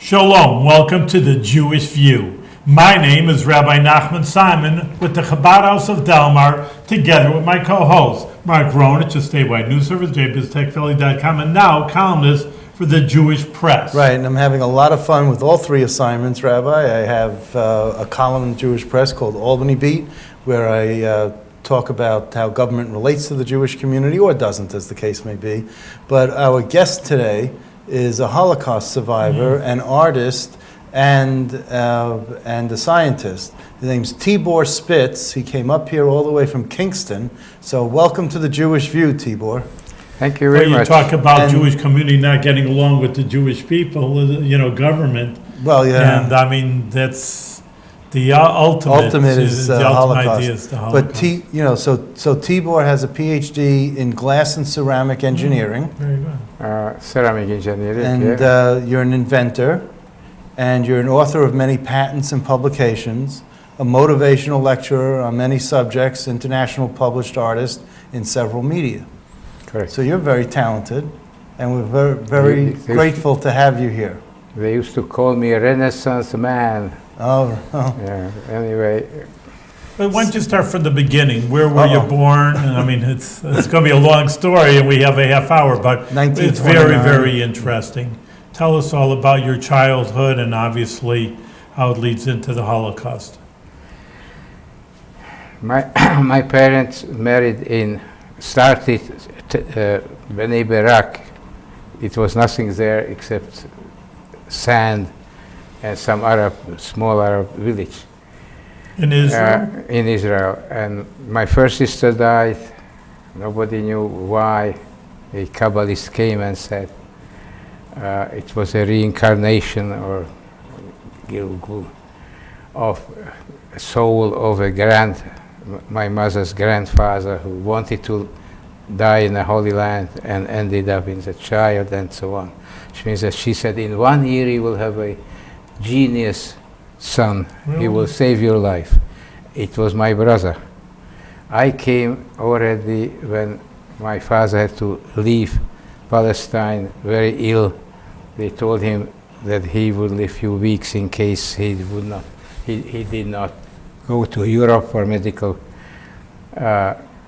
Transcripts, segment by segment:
Shalom, welcome to the Jewish View. My name is Rabbi Nachman Simon with the Chabad House of Delmar, together with my co-host, Mark Ronich of Statewide News Service, jbiztechphilly.com, and now columnist for the Jewish Press. Right, and I'm having a lot of fun with all three assignments, Rabbi. I have a column in the Jewish Press called Albany Beat, where I talk about how government relates to the Jewish community, or doesn't, as the case may be. But our guest today is a Holocaust survivor, an artist, and a scientist. His name's Tibor Spitz. He came up here all the way from Kingston. So welcome to the Jewish View, Tibor. Thank you very much. You talk about Jewish community not getting along with the Jewish people, government. Well, yeah. And I mean, that's the ultimate is the Holocaust. ultimate idea is the Holocaust. But so Tibor has a PhD in glass and ceramic engineering. Very good. Ceramic engineering. And you're an inventor, and you're an author of many patents and publications, a motivational lecturer on many subjects, international published artist in several media. Correct. So you're very talented, and we're very grateful to have you here. They used to call me a Renaissance man. Oh. Yeah. Anyway. But why don't you start from the beginning? Where were you born? And I mean, it's going to be a long story, and we have a half hour, but it's very, very interesting. Tell us all about your childhood and obviously how it leads into the Holocaust. My parents started Bnei Barak. It was nothing there except sand and some small Arab village. In Israel? In Israel. And my first sister died. Nobody knew why. A Kabbalist came and said it was a reincarnation or Gilgul of a soul of my mother's grandfather who wanted to die in the Holy Land and ended up in the child and so on. Which means that she said in 1 year you will have a genius son. Really? He will save your life. It was my brother. I came already when my father had to leave Palestine very ill. They told him that he would live a few weeks in case he did not go to Europe for medical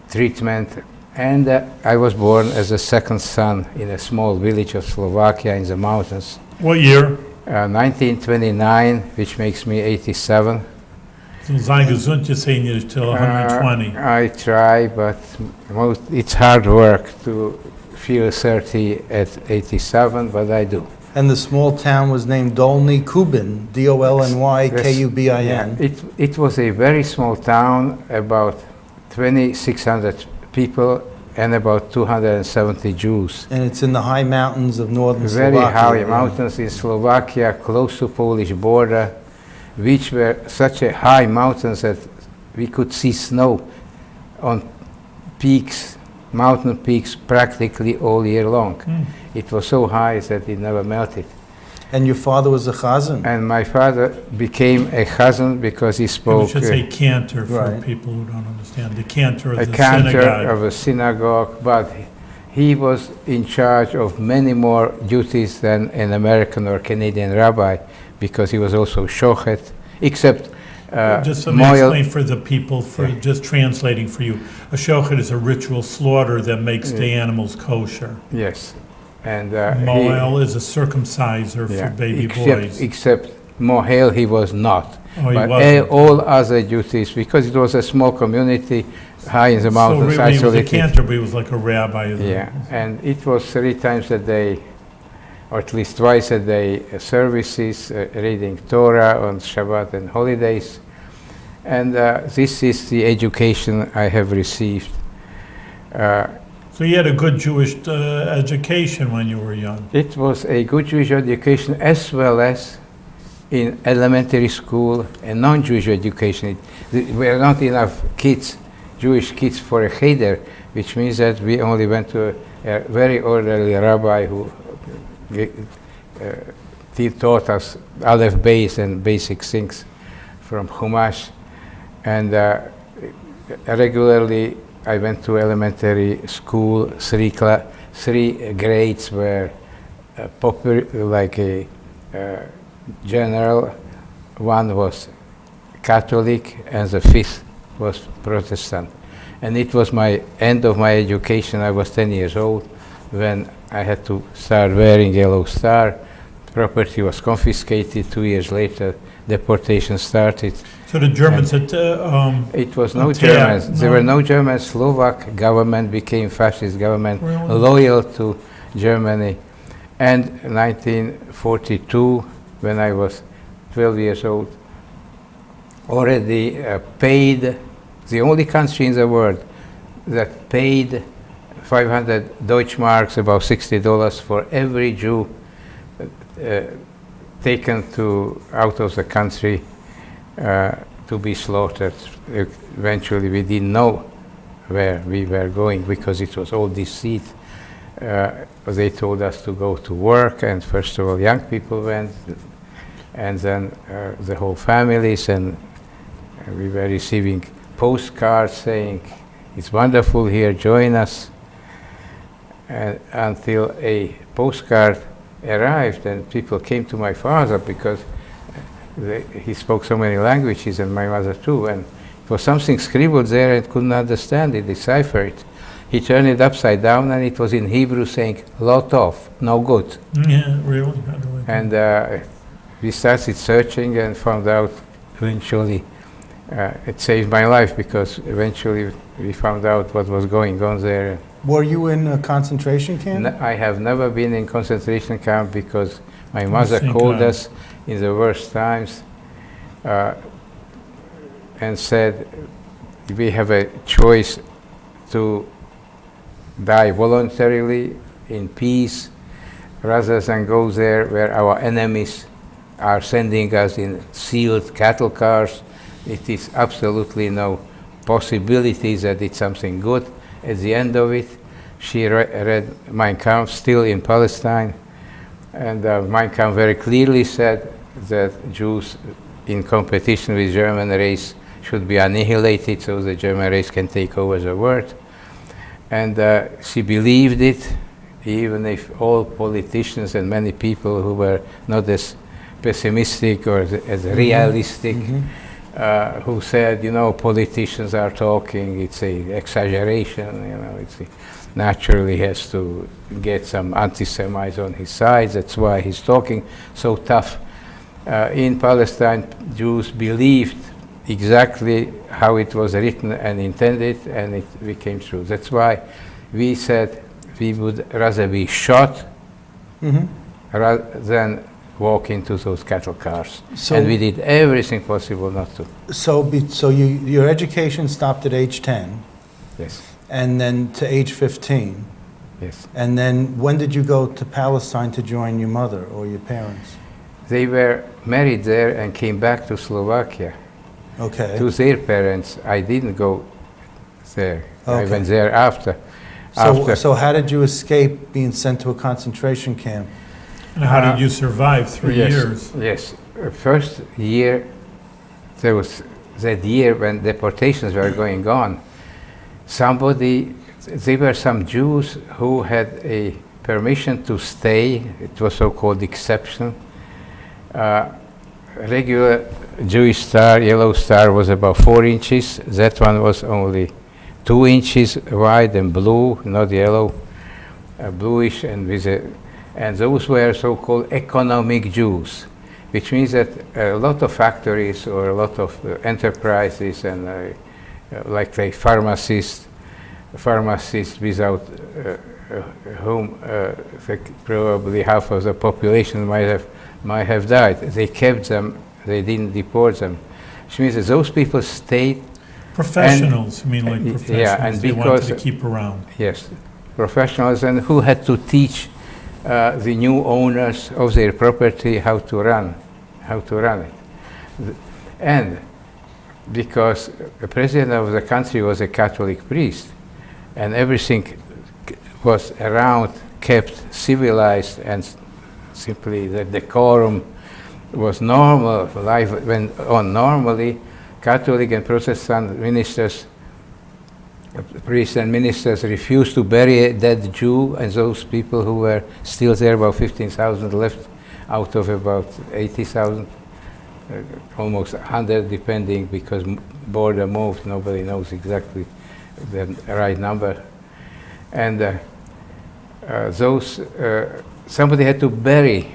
treatment. And I was born as a second son in a small village of Slovakia in the mountains. What year? 1929, which makes me 87. So sein gesund, you're saying you're still 120. I try, but it's hard work to feel 30 at 87, but I do. And the small town was named Dolny Kubin, D-O-L-N-Y-K-U-B-I-N. It was a very small town, about 2,600 people and about 270 Jews. And it's in the high mountains of northern Slovakia. Very high mountains in Slovakia, close to Polish border, which were such a high mountains that we could see snow on peaks, mountain peaks, practically all year long. It was so high that it never melted. And your father was a chazan? And my father became a chazan because he spoke... We should say cantor for people who don't understand. The cantor of the synagogue. A cantor of a synagogue, but he was in charge of many more duties than an American or Canadian rabbi because he was also shochet, except just let me explain for the people, just translating for you. A shochet is a ritual slaughter that makes the animals kosher. Yes. And Moel is a circumciser for baby boys. Except Mohel, he was not. Oh, but he wasn't. All other duties, because it was a small community, high in the mountains, so really isolated. He was a cantor, but he was like a rabbi. And it was 3 times a day, or at least twice a day, services, reading Torah on Shabbat and holidays. And this is the education I have received. So you had a good Jewish education when you were young. It was a good Jewish education as well as in elementary school and non-Jewish education. There were not enough kids, Jewish kids for a cheder, which means that we only went to a very orderly rabbi who taught us Aleph Beis and basic things from Chumash. And regularly I went to elementary school. 3 grades were popular, like a general. One was Catholic, and the fifth was Protestant. And it was my end of my education. I was 10 years old when I had to start wearing yellow star. Property was confiscated. 2 years later, deportation started. So the Germans had, It was no attacked, Germans. There no? were no Germans. Slovak government became fascist government, Really? loyal to Germany. And 1942, when I was 12 years old, already paid, the only country in the world that paid 500 Deutschmarks, about $60, for every Jew taken out of the country to be slaughtered. Eventually, we didn't know where we were going because it was all deceit. They told us to go to work, and first of all, young people went, and then the whole families, and we were receiving postcards saying, "It's wonderful here, join us," until a postcard arrived, and people came to my father because he spoke so many languages, and my mother too, and it was something scribbled there and couldn't understand it, decipher it. He turned it upside down, and it was in Hebrew saying, "Lot of, no good." Yeah, really? How do I- And we started searching and found out eventually. It saved my life because eventually we found out what was going on there. Were you in a concentration camp? I have never been in concentration camp because my mother Thank called God. us in the worst times and said, "We have a choice to die voluntarily in peace rather than go there where our enemies are sending us in sealed cattle cars. It is absolutely no possibility that it's something good." At the end of it, she read Mein Kampf, still in Palestine, and Mein Kampf very clearly said that Jews in competition with German race should be annihilated so the German race can take over the world. And she believed it, even if all politicians and many people who were not as pessimistic or as realistic, who said, politicians are talking, it's a exaggeration, it's naturally has to get some anti-Semites on his side, that's why he's talking so tough. In Palestine, Jews believed exactly how it was written and intended, and it became true. That's why we said we would rather be shot rather than walk into those cattle cars. And we did everything possible not to. So your education stopped at age 10, Yes, and then to age 15. yes. And then when did you go to Palestine to join your mother or your parents? They were married there and came back to Slovakia. Okay. To their parents. I didn't go there. I Okay. went there after. So how did you escape being sent to a concentration camp? And how did you survive 3 Yes, years? Yes. First year, there was that year when deportations were going on. There were some Jews who had a permission to stay. It was so-called exception. Regular Jewish star, yellow star, was about 4 inches. That one was only 2 inches wide and blue, not yellow, bluish, and those were so-called economic Jews, which means that a lot of factories or a lot of enterprises and like a pharmacist without whom probably half of the population might have died. They kept them, they didn't deport them, which means that those people stayed. Professionals, you mean like professionals? Yeah, and they because wanted to keep around. Yes, professionals, and who had to teach the new owners of their property how to run it. And because the president of the country was a Catholic priest, and everything was around kept civilized, and simply the decorum was normal, life went on normally. Catholic and Protestant ministers, priests and ministers refused to bury a dead Jew, and those people who were still there, about 15,000 left out of about 80,000, almost 100 depending, because border moved, nobody knows exactly the right number. And somebody had to bury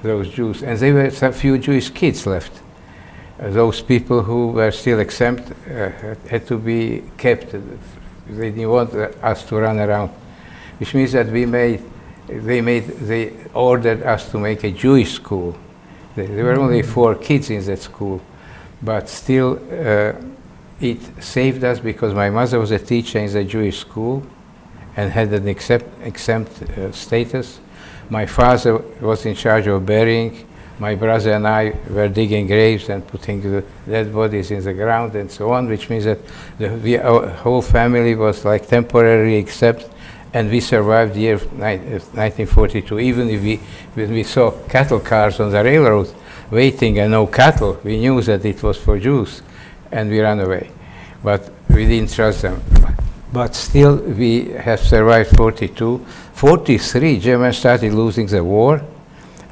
those Jews, and there were some few Jewish kids left. Those people who were still exempt had to be kept. They didn't want us to run around, which means that they ordered us to make a Jewish school. There were only 4 kids in that school, but still it saved us because my mother was a teacher in the Jewish school and had an exempt status. My father was in charge of burying. My brother and I were digging graves and putting the dead bodies in the ground and so on, which means that our whole family was like temporarily exempt, and we survived the year 1942. Even if when we saw cattle cars on the railroad waiting and no cattle, we knew that it was for Jews, and we ran away. But we didn't trust them. But still, we have survived 42. 43, Germans started losing the war,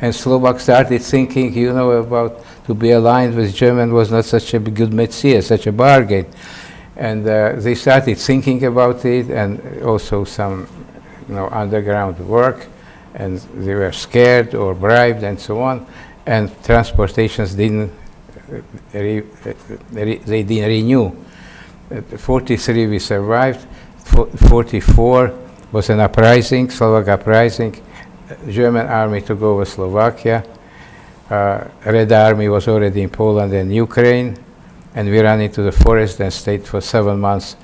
and Slovak started thinking, about to be aligned with German was not such a good métier, such a bargain. And they started thinking about it, and also some underground work, and they were scared or bribed and so on, and transportations didn't renew. 43 we survived. 44 was an uprising, Slovak uprising. German army took over Slovakia. Red Army was already in Poland and Ukraine, and we ran into the forest and stayed for 7 months,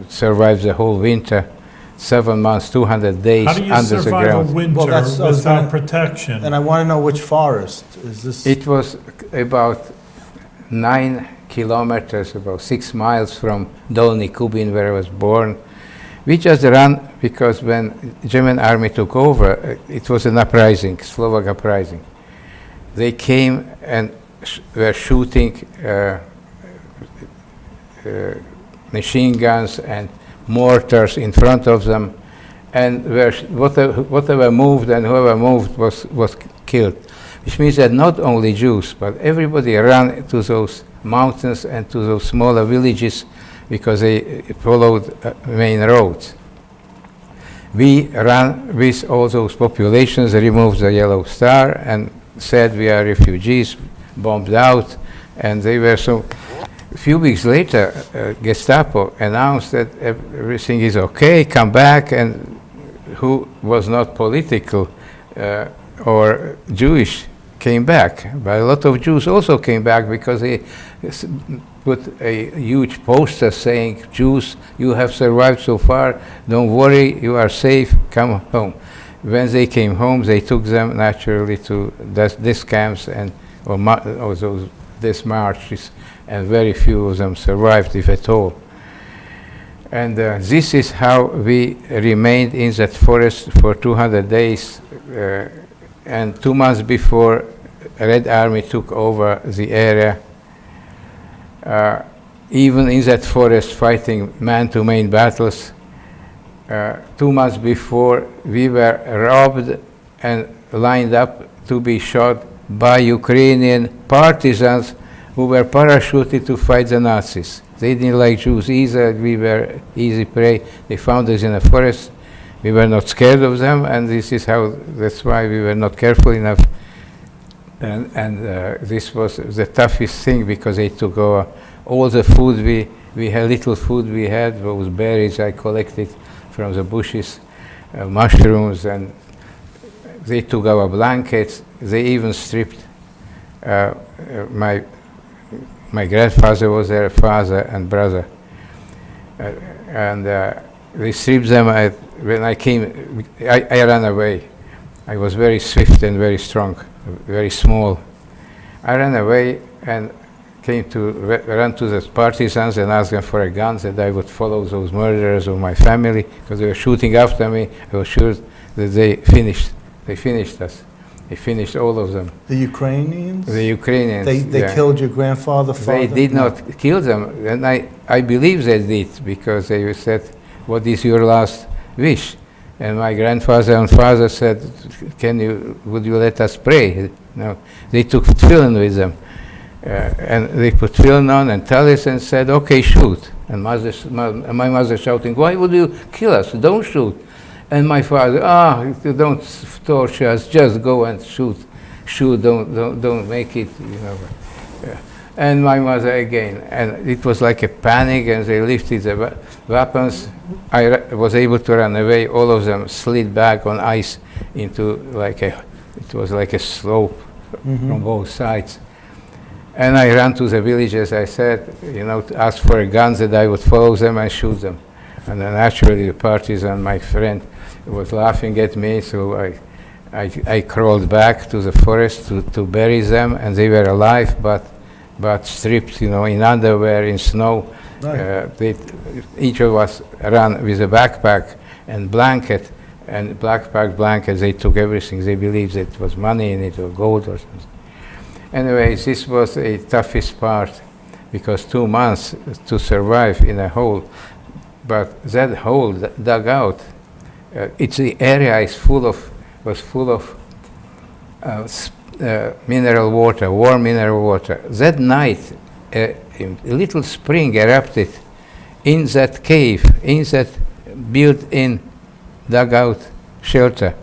survived the whole winter, 7 months, 200 days How do you under the survive a ground. winter Well, that's- I was without gonna- protection? And I want to know which forest is this? It was about 9 kilometers, about 6 miles from Dolny Kubin, where I was born. We just ran because when German army took over, it was an uprising, Slovak uprising. They came and were shooting machine guns and mortars in front of them, and whatever moved and whoever moved was killed. Which means that not only Jews, but everybody ran to those mountains and to those smaller villages because they followed main roads. We ran with all those populations, removed the yellow star, and said we are refugees, bombed out, and they were so. A few weeks later, Gestapo announced that everything is okay, come back, and who was not political or Jewish came back. But a lot of Jews also came back because they put a huge poster saying, Jews, you have survived so far, don't worry, you are safe, come home. When they came home, they took them naturally to these camps or these marches, and very few of them survived, if at all. And this is how we remained in that forest for 200 days. And 2 months before Red Army took over the area, even in that forest fighting man-to-man battles, 2 months before we were robbed and lined up to be shot by Ukrainian partisans who were parachuted to fight the Nazis. They didn't like Jews either. We were easy prey. They found us in a forest. We were not scared of them, and that's why we were not careful enough. And this was the toughest thing because they took over all the food we had, little food we had, those berries I collected from the bushes, mushrooms, and they took our blankets. They even stripped my grandfather was their father and brother, and they stripped them. When I came, I ran away. I was very swift and very strong, very small. I ran away and came to run to the partisans and ask them for a gun, that I would follow those murderers of my family because they were shooting after me. I was sure that they finished us. They finished all of them. The Ukrainians? The Ukrainians. They killed your grandfather, father? They did not kill them, and I believe they did because they said, "What is your last wish?" And my grandfather and father said, would you let us pray? No, they took tefillin with them. And they put tefillin on and talis and said, okay, shoot. And my mother shouting, why would you kill us? Don't shoot. And my father, don't torture us, just go and shoot. Shoot, don't make it, you know. And my mother again, and it was like a panic, and they lifted the weapons. I was able to run away. All of them slid back on ice into it was like a slope from both sides. And I ran to the village, as I said, you know, to ask for a gun that I would follow them and shoot them. And then naturally the partisan, my friend, was laughing at me, so I crawled back to the forest to bury them, and they were alive, but stripped, you know, in underwear, in snow. Right. Each of us ran with a backpack and blanket, and backpack, blanket, they took everything. They believed it was money in it or gold or something. Anyway, this was the toughest part, because 2 months to survive in a hole. But that hole dug out, the area was full of mineral water, warm mineral water. That night, a little spring erupted in that cave, in that built-in dugout shelter,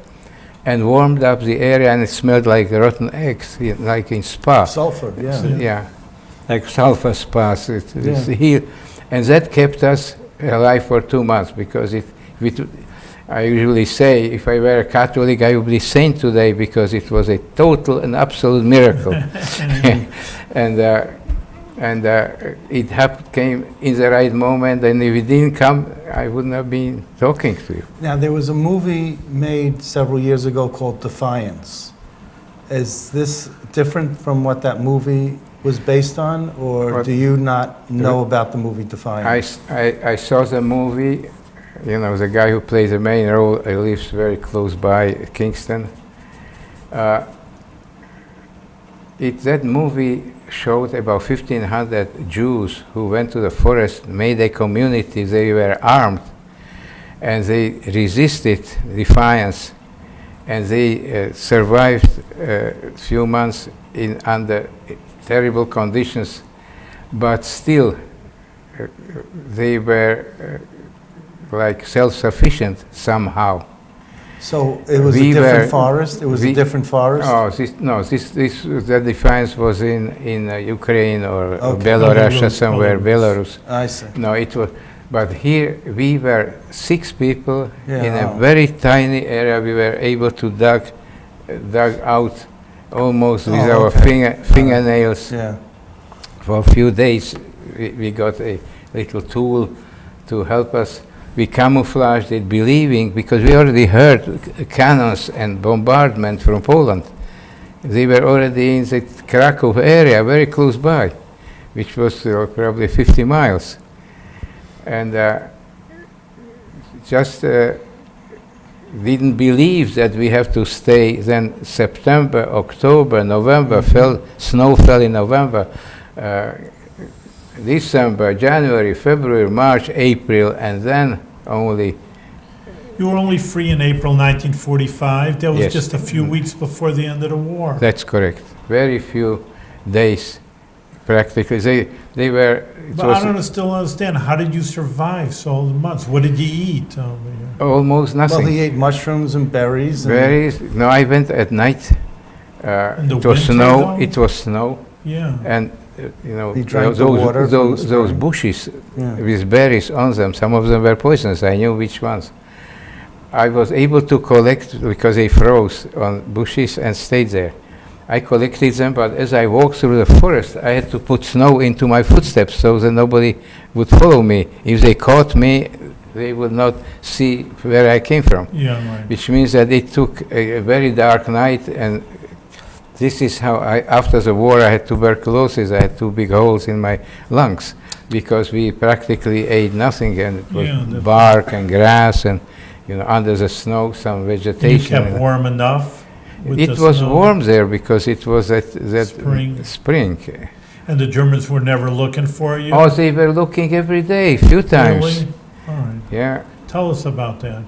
and warmed up the area, and it smelled like rotten eggs, like in spa. Sulfur, yeah. Yeah, like sulfur spas. It's here, and that kept us alive for 2 months, because I usually say, if I were a Catholic, I would be saint today, because it was a total and absolute miracle. And it came in the right moment, and if it didn't come, I wouldn't have been talking to you. Now, there was a movie made several years ago called Defiance. Is this different from what that movie was based on, or do you not know about the movie Defiance? I saw the movie. You know, the guy who plays the main role lives very close by Kingston. That movie showed about 1,500 Jews who went to the forest, made a community. They were armed, and they resisted Defiance, and they survived a few months under terrible conditions, but still they were like self-sufficient somehow. So it was a different forest? It was a different forest? Oh, the Defiance was in Ukraine or Belarus or somewhere, Belarus. I see. No, it was, but here we were 6 people in a very tiny area. We were able to dug out almost with our fingernails. For a few days. We got a little tool to help us. We camouflaged it, believing, because we already heard cannons and bombardment from Poland. They were already in the Krakow area, very close by, which was probably 50 miles. And just didn't believe that we have to stay. Then September, October, November, snow fell in November. December, January, February, March, April, and then only... You were only free in April 1945. That was Yes. just a few weeks before the end of the war. That's correct. Very few days, practically. They were... But I don't still understand. How did you survive so many months? What did you eat? Almost nothing. Well, he ate mushrooms and berries. Berries. No, I went at night. It was snow. It was snow. Yeah. And you know, He drank the water from the those spring. bushes with berries on them. Some of them were poisonous. I knew which ones. I was able to collect because they froze on bushes and stayed there. I collected them, but as I walked through the forest, I had to put snow into my footsteps so that nobody would follow me. If they caught me, they would not see where I came from. Yeah, right. Which means that it took a very dark night, and this is how after the war, I had tuberculosis. I had 2 big holes in my lungs because we practically ate nothing, and it was bark and grass and, you know, under the snow, some vegetation. You kept warm enough? It was warm there because it was that spring. And the Germans were never looking for you? Oh, they were looking every day, a few times. Really? All right. Yeah. Tell us about that.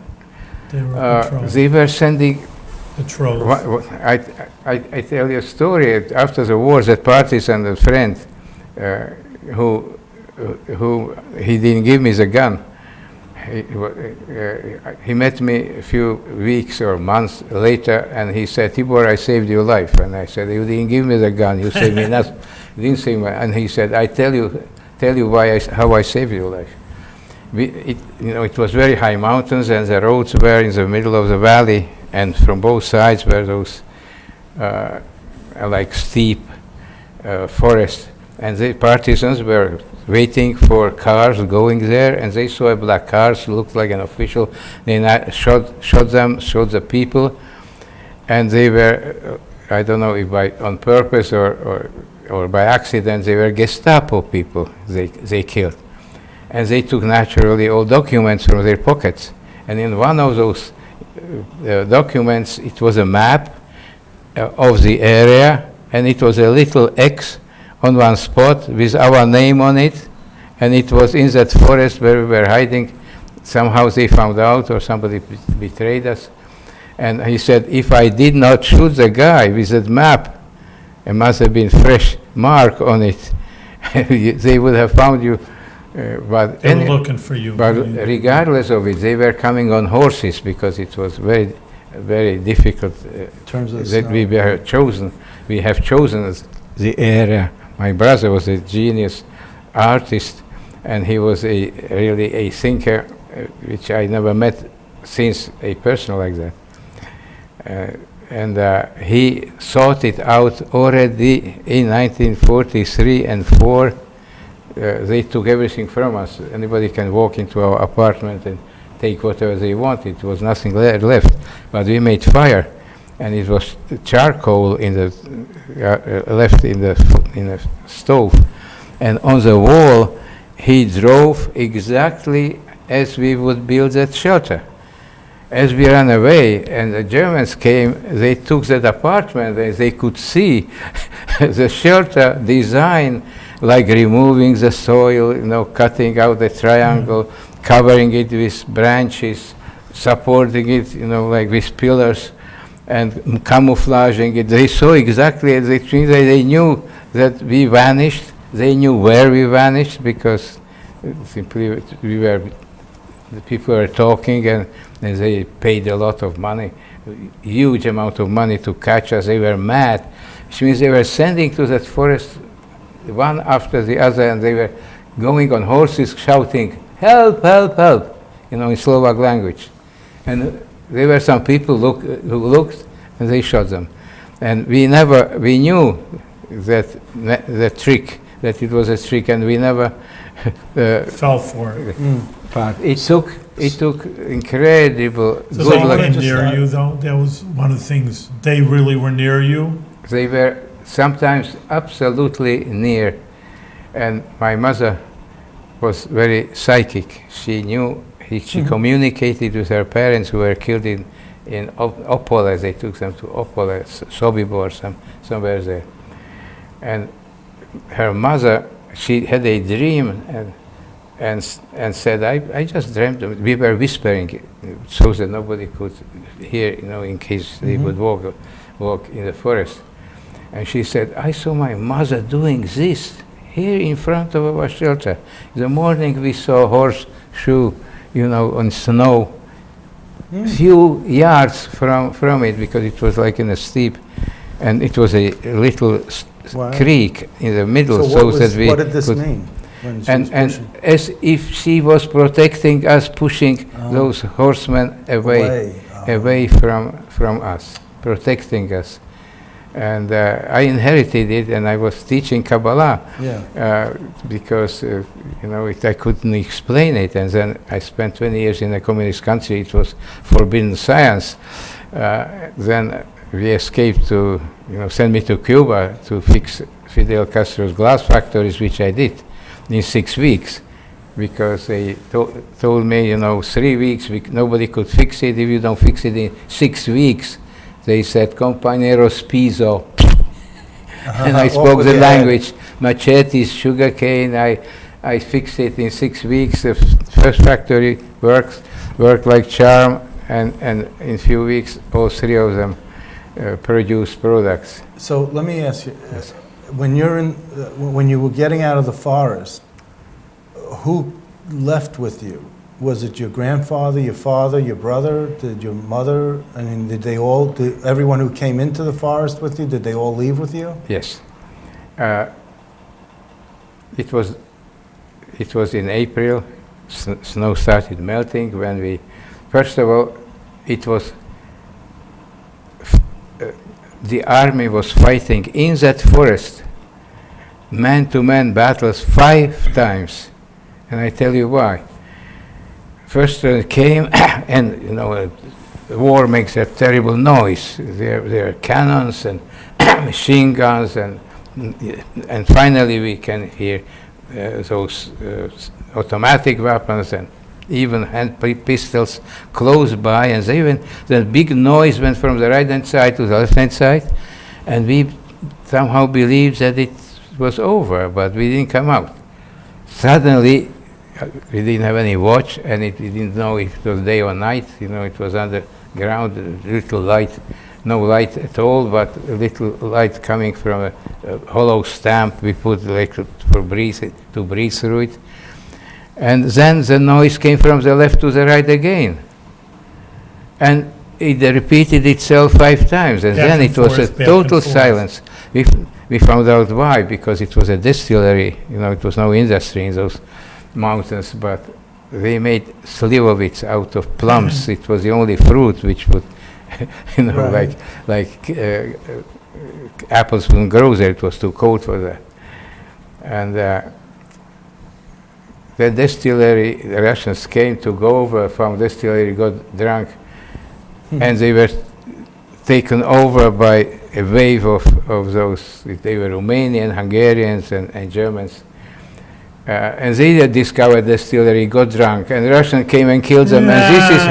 They were patrol. They were sending. Patrols. I tell you a story. After the war, that partisan, a friend, who he didn't give me the gun. He met me a few weeks or months later, and he said, "Tibor, I saved your life." And I said, "You didn't give me the gun. You saved me nothing." You didn't save me. And he said, "I tell you how I saved your life." It was very high mountains, and the roads were in the middle of the valley, and from both sides were those like steep forests, and the partisans were waiting for cars going there, and they saw a black car, looked like an official. They shot them, shot the people, and they were, I don't know if on purpose or by accident, they were Gestapo people they killed. And they took naturally all documents from their pockets. And in one of those documents, it was a map of the area, and it was a little X on one spot with our name on it, and it was in that forest where we were hiding. Somehow they found out, or somebody betrayed us. And he said, if I did not shoot the guy with that map, it must have been fresh mark on it. They would have found you. But They were looking for you. But regardless of it, they were coming on horses because it was very, very difficult that we have chosen the area. My brother was a genius artist, and he was really a thinker, which I never met since a person like that. And he thought it out already in 1943 and 4. They took everything from us. Anybody can walk into our apartment and take whatever they want. It was nothing left. But we made fire, and it was charcoal in the left in the stove. And on the wall, he drove exactly as we would build that shelter. As we ran away and the Germans came, they took that apartment and they could see the shelter design, like removing the soil, cutting out the triangle, covering it with branches, supporting it, like with pillars, and camouflaging it. They saw exactly, they knew that we vanished. They knew where we vanished because simply the people were talking, and they paid a lot of money, huge amount of money to catch us. They were mad, which means they were sending to that forest one after the other, and they were going on horses shouting, "Help, help, help," in Slovak language. And there were some people who looked, and they shot them. And we knew that it was a trick, and we never fell for it. But it took incredible So good they luck. were near you, though? That was one of the things. They really were near you? They were sometimes absolutely near. And my mother was very psychic. She knew, she communicated with her parents who were killed in Opole. They took them to Opole, Sobibor, somewhere there. And her mother, she had a dream and said, I just dreamt of it. We were whispering so that nobody could hear, in case they would walk in the forest. And she said, I saw my mother doing this here in front of our shelter. In the morning we saw horseshoe, on snow, few yards from it, because it was like in a steep, and it was a little creek in the middle, what that did this mean? And as if she was protecting us, pushing those horsemen away from us, protecting us. And I inherited it, and I was teaching Kabbalah because I couldn't explain it. And then I spent 20 years in a communist country. It was forbidden science. Then we escaped to, send me to Cuba to fix Fidel Castro's glass factories, which I did in 6 weeks, because they told me, 3 weeks, nobody could fix it if you don't fix it in 6 weeks. They said, compañero spiso. And I spoke the language, machetes, sugarcane. I fixed it in 6 weeks. The first factory worked like charm, and in few weeks, all three of them produced products. So let me ask you, Yes. when you were getting out of the forest, who left with you? Was it your grandfather, your father, your brother, did your mother? I mean, did everyone who came into the forest with you, did they all leave with you? Yes. It was in April. Snow started melting when we. First of all, it was. The army was fighting in that forest, man-to-man battles 5 times, and I tell you why. First it came, and the war makes a terrible noise. There are cannons and machine guns, and finally we can hear those automatic weapons and even hand pistols close by, and the big noise went from the right-hand side to the left-hand side, and we somehow believed that it was over, but we didn't come out. Suddenly, we didn't have any watch, and we didn't know if it was day or night. It was underground, little light, no light at all, but a little light coming from a hollow stamp we put like to breathe through it. And then the noise came from the left to the right again. And it repeated itself 5 times, and then it was a total silence. We found out why, because it was a distillery, it was no industry in those mountains, but they made slivovitz out of plums. It was the only fruit which would, Right. like apples wouldn't grow there. It was too cold for that. And the distillery, the Russians came to go over from distillery, got drunk, and they were taken over by a wave of those. They were Romanian, Hungarians, and Germans. And they discovered distillery, got drunk, and the Russians came and killed them. And this is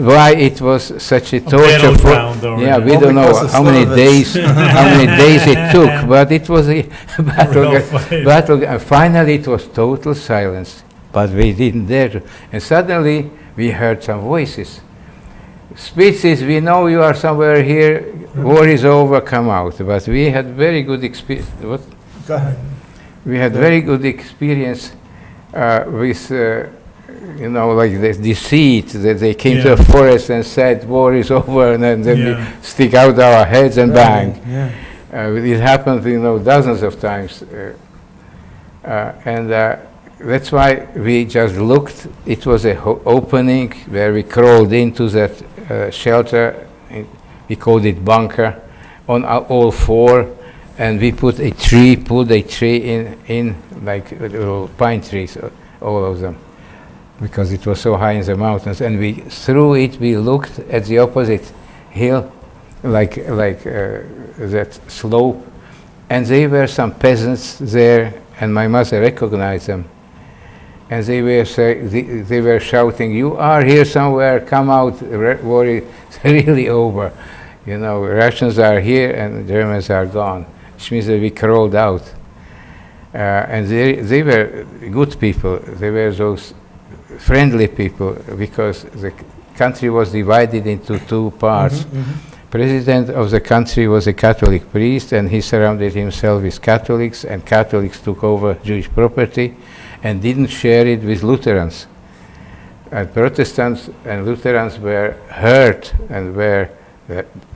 why it was such a torture for. Yeah, we don't know how many days it took, but it was a battle. And finally, it was total silence, but we didn't dare to. And suddenly, we heard some voices. Spitzes, we know you are somewhere here. War is over. Come out. But we had very good experience. What? Go ahead. We had very good experience with, like the deceit that they came to the forest and said, war is over, and then we stick out our heads and bang. It happened, dozens of times. And that's why we just looked. It was an opening where we crawled into that shelter. We called it bunker, on all 4. And we put a tree in like little pine trees, all of them, because it was so high in the mountains. And through it we looked at the opposite hill, like that slope, and there were some peasants there, and my mother recognized them, and they were shouting, "You are here somewhere! Come out! War is really over. Russians are here and Germans are gone." Which means that we crawled out. And they were good people. They were those friendly people, because the country was divided into 2 parts. President of the country was a Catholic priest, and he surrounded himself with Catholics, and Catholics took over Jewish property and didn't share it with Lutherans. And Protestants and Lutherans were hurt and were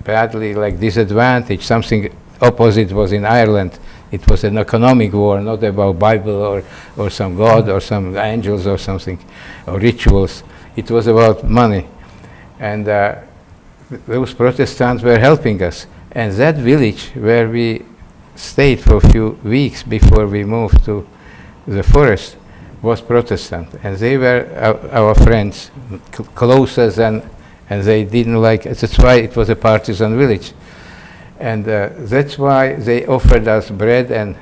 badly disadvantaged. Something opposite was in Ireland. It was an economic war, not about Bible or some God or some angels or something, or rituals. It was about money. And those Protestants were helping us. And that village where we stayed for a few weeks before we moved to the forest was Protestant. And they were our friends, closer than, and they didn't like it. That's why it was a partisan village. And that's why they offered us bread and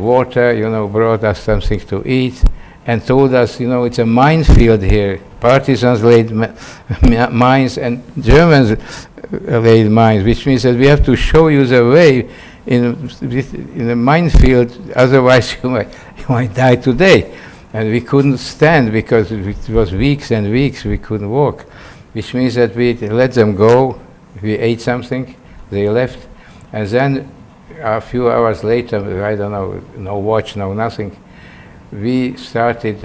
water, brought us something to eat, and told us, it's a minefield here. Partisans laid mines, and Germans laid mines, which means that we have to show you the way in a minefield, otherwise you might die today. And we couldn't stand because it was weeks and weeks we couldn't walk, which means that we let them go, we ate something, they left, and then a few hours later, I don't know, no watch, no nothing, we started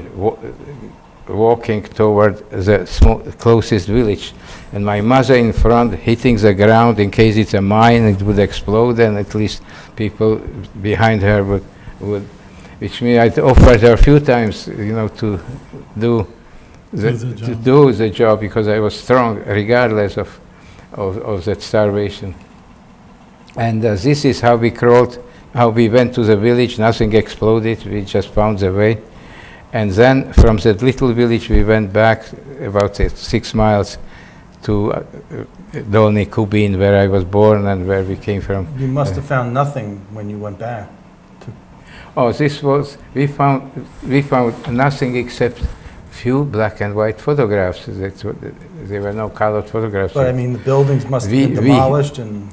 walking toward the closest village, and my mother in front hitting the ground in case it's a mine, it would explode, and at least people behind her would which means I offered her a few times, to do the job because I was strong, regardless of that starvation. And this is how we crawled, how we went to the village. Nothing exploded. We just found the way. And then from that little village, we went back about 6 miles to Dolny Kubin, where I was born and where we came from. You must have found nothing when you went back. Oh, we found nothing except few black and white photographs. There were no colored photographs. But I mean, the buildings must have been demolished and...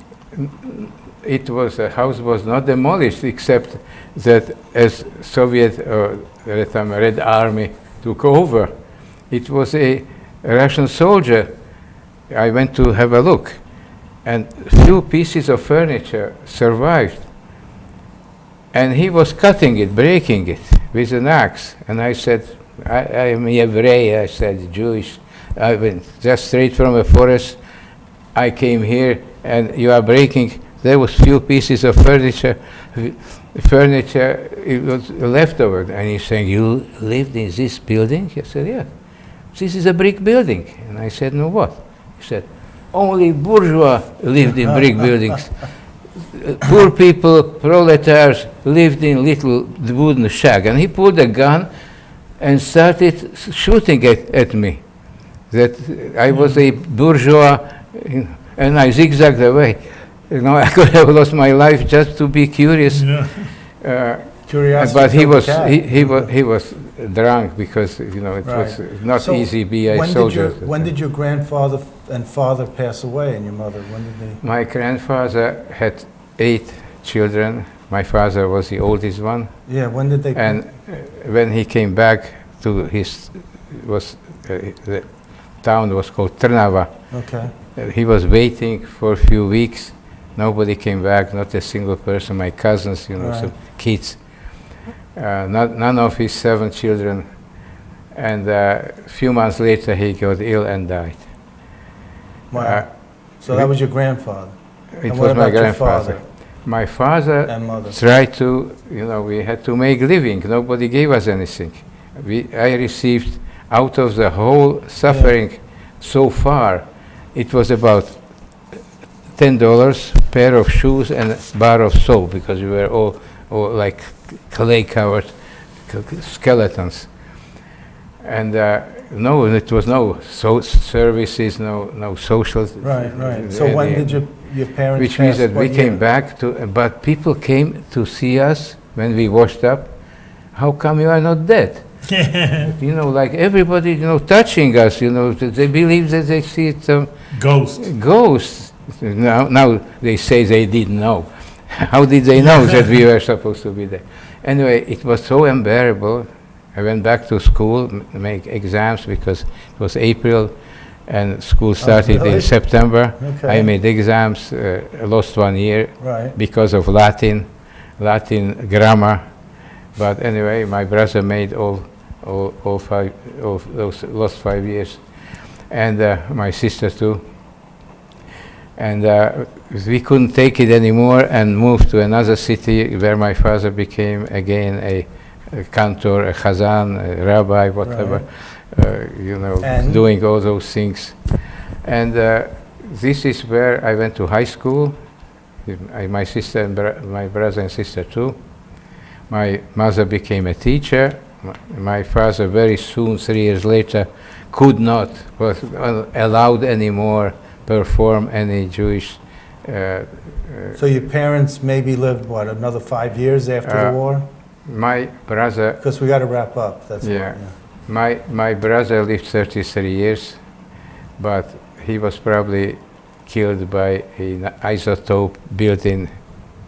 The house was not demolished except that as Soviet or Red Army took over, it was a Russian soldier. I went to have a look, and few pieces of furniture survived. And he was cutting it, breaking it with an axe. And I said, I am Hebrew, I said, Jewish. I went just straight from a forest. I came here and you are breaking. There was few pieces of furniture, it was leftover. And he's saying, you lived in this building? I said, yeah. This is a brick building. And I said, no, what? He said, only bourgeois lived in brick buildings. Poor people, proletarians, lived in little wooden shack. And he pulled a gun and started shooting at me. That I was a bourgeois, and I zigzagged away. I could have lost my life just to be curious. Yeah. Curiosity. But he was drunk because it was not easy to be a soldier. When did your grandfather and father pass away, and your mother? When did they? My grandfather had 8 children. My father was the oldest one. Yeah. When did they? And when he came back to the town was called Trnava. Okay. He was waiting for a few weeks. Nobody came back, not a single person. My cousins, some kids. None of his 7 children. And a few months later, he got ill and died. Wow. So that was your grandfather? It was my grandfather. My father and mother tried to, we had to make living. Nobody gave us anything. I received out of the whole suffering so far, it was about $10, pair of shoes and a bar of soap, because we were all like clay-covered skeletons. And it was no services, no social. Right. So when did your parents? Which means that we came back but people came to see us when we washed up. How come you are not dead? Like everybody, touching us. They believe that they see some ghosts. Now they say they didn't know. How did they know that we were supposed to be there? Anyway, it was so unbearable. I went back to school, make exams, because it was April and school started in September. Okay. I made exams, lost 1 year because of Latin grammar. But anyway, my brother made all those lost 5 years, and my sister too. And we couldn't take it anymore and moved to another city where my father became again a cantor, a chazan, a rabbi, whatever, doing all those things. And this is where I went to high school. My sister and my brother and sister too. My mother became a teacher. My father very soon, 3 years later, was allowed anymore perform any Jewish. So your parents maybe lived, another 5 years after the war? My brother... Because we got to wrap up, that's My brother lived 33 years, but he was probably killed by an isotope built in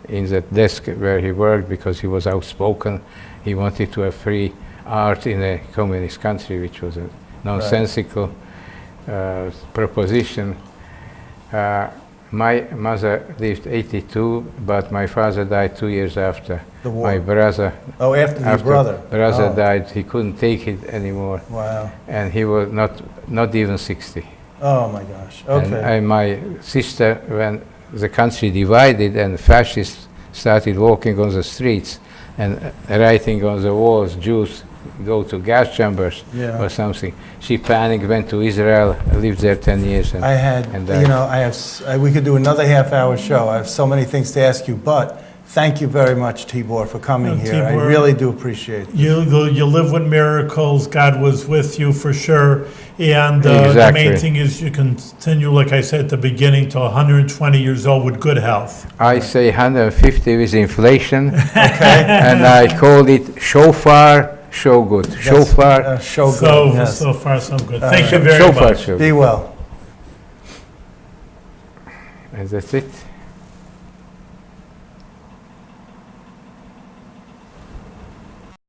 the desk where he worked, because he was outspoken. He wanted to have free art in a communist country, which was a nonsensical proposition. My mother lived 82, but my father died 2 years after. The war. My brother. Oh, after your brother. Brother died. He couldn't take it anymore. Wow. And he was not even 60. Oh my gosh. Okay. And my sister, when the country divided and fascists started walking on the streets and writing on the walls, Jews go to gas chambers or something. She panicked, went to Israel, lived there 10 years. And, I had, you know, we could do another half-hour show. I have so many things to ask you, but thank you very much, Tibor, for coming here. I really do appreciate it. You live with miracles. God was with you for sure. And Exactly. the main thing is you continue, like I said at the beginning, to 120 years old with good health. I say 150 with inflation, and I called it shofar, show good. Shofar, show good. Yes. So far, so good. Thank you very shofar, much. show Be good. well. And that's it.